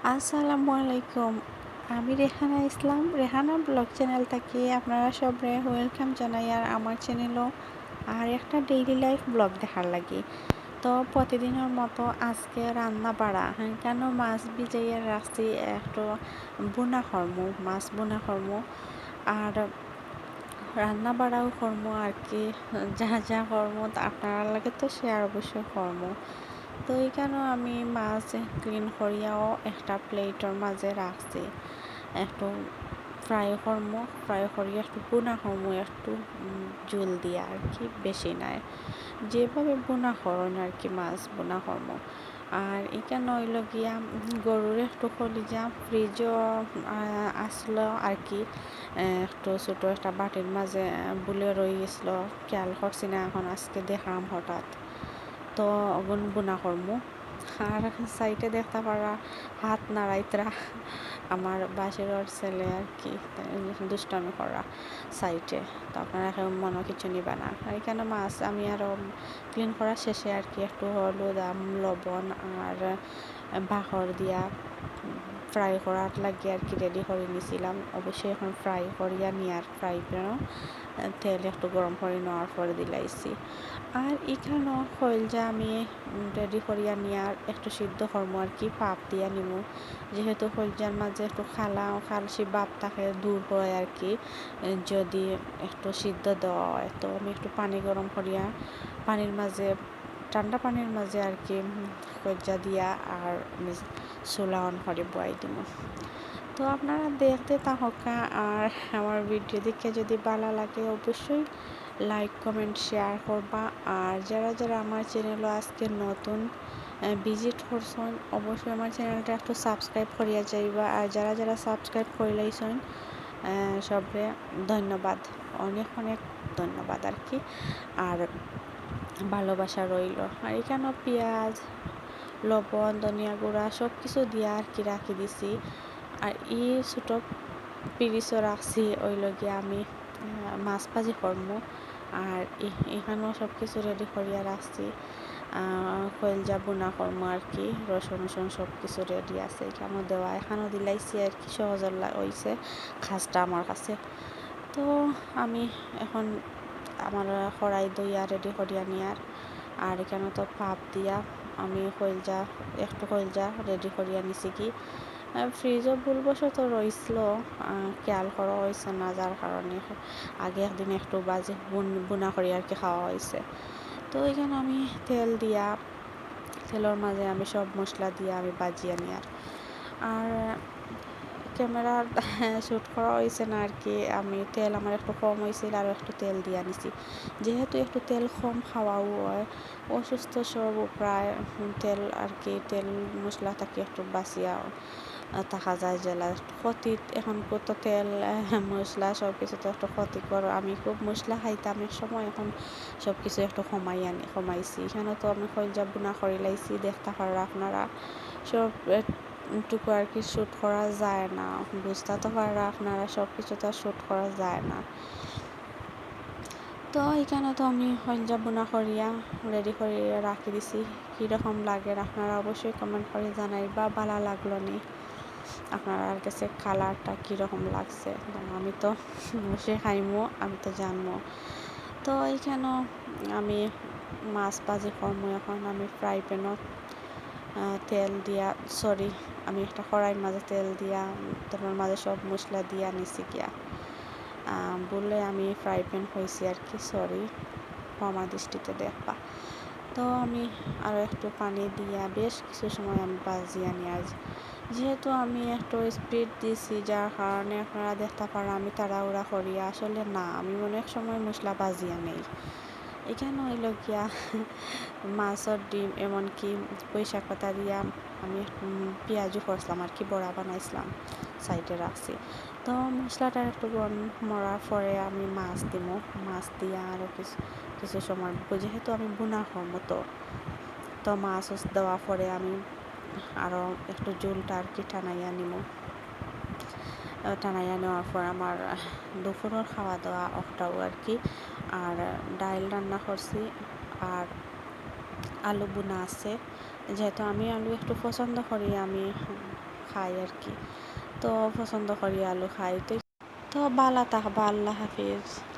আসসালামু আলাইকুম। আমি রেহানা ইসলাম। রেহানা ব্লগ চ্যানেল থেকে আপনারা সবরে ওয়েলকাম জানাই। আর আমার চ্যানেলও আর একটা ডেইলি লাইফ ব্লগ দেখার লাগি। তো প্রতিদিনের মতো আজকে রান্না বাড়া কেন মাছ ভিজাইয়া রাখছি, একটু বোনা করমু, মাছ বোনা করমু আর রান্না বাড়াও করমু আর কি। যা যা করমু আপনারা লাগে তো শেয়ার অবশ্যই করমু। তো এইখানেও আমি মাছ ক্লিন করিয়াও একটা প্লেটের মাঝে রাখছি। একটু ফ্রাই করিয়া একটু বোনা করমু, একটু জল দিয়া আর কি, বেশি নাই, যেভাবে বোনা করুন আর কি মাছ বোনা করমু। আর এখানে হইল গিয়া গরুর একটু কলিজা ফ্রিজও আসলো আর কি, একটু ছোটো একটা বাটির মাঝে বুলে রয়ে গেছিলো, খেয়াল করছি না, এখন আজকে দেখলাম হঠাৎ। তো অগুন বোনা করমু। আর সাইডে দেখতে পারা হাত নাড়াইতরা আমার বাসিরর ছেলে আর কি, দুষ্টামি করা সাইডে। তো আপনারা এখন মনে কিছু নিবা না। আর এখানে মাছ আমি আরও ক্লিন করা শেষে আর কি একটু হলুদ, লবণ আর বাখর দিয়া ফ্রাই করার লাগিয়ে আর কি রেডি করে নিয়েছিলাম। অবশ্যই এখন ফ্রাই করিয়া নিয়ার ফ্রাই প্যানও তেল একটু গরম করে নেওয়ার পরে দিলাইছি। আর এখানেও কলজা আমি রেডি করিয়া নিয়ার একটু সিদ্ধ করবো আর কি, পাপ দিয়া নিমু, যেহেতু কলজার মাঝে একটু খালসি ভাব থাকে, দূর হয় আর কি যদি একটু সিদ্ধ দেওয়া হয়। তো আমি একটু পানি গরম করিয়া পানির মাঝে, ঠান্ডা পানির মাঝে আর কি কলজা দিয়া আর আমি চুলা অন করে বয়াই দিব। তো আপনারা দেখতে থাকা আর আমার ভিডিও দেখে যদি ভালো লাগে অবশ্যই লাইক কমেন্ট শেয়ার করবা। আর যারা যারা আমার চ্যানেলও আজকে নতুন ভিজিট করছেন অবশ্যই আমার চ্যানেলটা একটু সাবস্ক্রাইব করিয়া যাইবা। আর যারা যারা সাবস্ক্রাইব করে লাইছেন সবরে ধন্যবাদ, অনেক অনেক ধন্যবাদ আর কি। আর ভালোবাসা রইল। আর এখানেও পেঁয়াজ, লবণ, ধনিয়া গুঁড়া সব কিছু দিয়া আর কি রাখি দিছি। আর ছোটো পিরিচও রাখছি ওই লগে আমি মাছ ভাজি করমু। আর এখানেও সব কিছু রেডি করিয়া রাখছি, কলজা বোনা করমু আর কি, রসুন সব কিছু রেডি আছে এখানেও দেওয়া, এখানেও দিলাইছি আর কি, সহজ হয়েছে খাসটা আমার কাছে। তো আমি এখন আমার কড়াই দইয়া রেডি করিয়া নিয়ার। আর এখানে তো পাপ দিয়া আমি একটু কলজা রেডি করিয়া নিছি কি, ফ্রিজও ভুলবশত রয়েছিল, খেয়াল করা হয়েছে না, যার কারণে আগে একদিন একটু বাজে বোনা করি আর কি খাওয়া হয়েছে। তো এখানে আমি তেলের মাঝে আমি সব মশলা দিয়ে আমি বাজিয়ে নিই। আর ক্যামেরার শ্যুট করা হয়েছে না আর কি, আমি তেল আমার একটু কম হয়েছিল আর একটু তেল দিয়ে নিছি, যেহেতু একটু তেল কম খাওয়াও হয়, অসুস্থ সব প্রায় তেল আর কি, তেল মশলা থাকি একটু বাঁচিয়া থাকা যায়, জেলা ক্ষতি। এখন কত তেল মশলা সব কিছু তো একটু ক্ষতিকর, আমি খুব মশলা খাইতাম এক সময়, এখন সব কিছু একটু কমাইছি। এখানে তো আমি কলজা বোনা করে লাইছি, দেখতে পারা আপনারা সব টুকু আর কি শ্যুট করা যায় না, বুঝতে তো পারা আপনারা সব কিছু তো শ্যুট করা যায় না। তো এখানে তো আমি কলজা বোনা করিয়া রেডি করে রাখি দিছি। কীরকম লাগে আপনারা অবশ্যই কমেন্ট করে জানাইবা, ভালো লাগলো নি আপনার কাছে, কালারটা কীরকম লাগছে। আমি তো বসে খাইমো, আমি তো জানবো। তো এইখানেও আমি মাছ ভাজি করবো। এখন আমি ফ্রাই প্যানত তেল দিয়া, আমি একটা কড়াইয়ের মাঝে তেল দিয়া তারপর মাঝে সব মশলা দিয়া নিছি গিয়া, বললে আমি ফ্রাই প্যান হয়েছি আর কি, ক্ষমা দৃষ্টিতে দেখবা। তো আমি আরও একটু পানি দিয়া বেশ কিছু সময় আমি ভাজিয়া নিই। আর যেহেতু আমি একটু স্পিড দিছি, যার কারণে আপনারা দেখতে পারেন আমি তাড়াহুড়া করি, আসলে না, আমি অনেক সময় মশলা ভাজিয়া নেই। এখানে হইল গিয়া মাছের ডিম, এমনকি পুঁইশাক পাতা দিয়া আমি পেঁয়াজও করছিলাম আর কি, বড়া বানাইছিলাম, সাইডে রাখছি। তো মশলাটা একটু মরার পরে আমি মাছ দিয়া আরও কিছু সময়, যেহেতু আমি বোনা করবো তো মাছ দেওয়ার পরে আমি আরও একটু ঝোলটা আর কি টানাইয়া নেওয়ার পর আমার দুপুরের খাওয়া দাওয়া ওটাও আর কি। আর ডাল রান্না করছি আর আলু বোনা আছে, যেহেতু আমি আলু একটু পছন্দ করি, আমি খাই আর কি। তো পছন্দ করি আলু খাই। তো বালা থাকবা, আল্লাহ হাফিজ।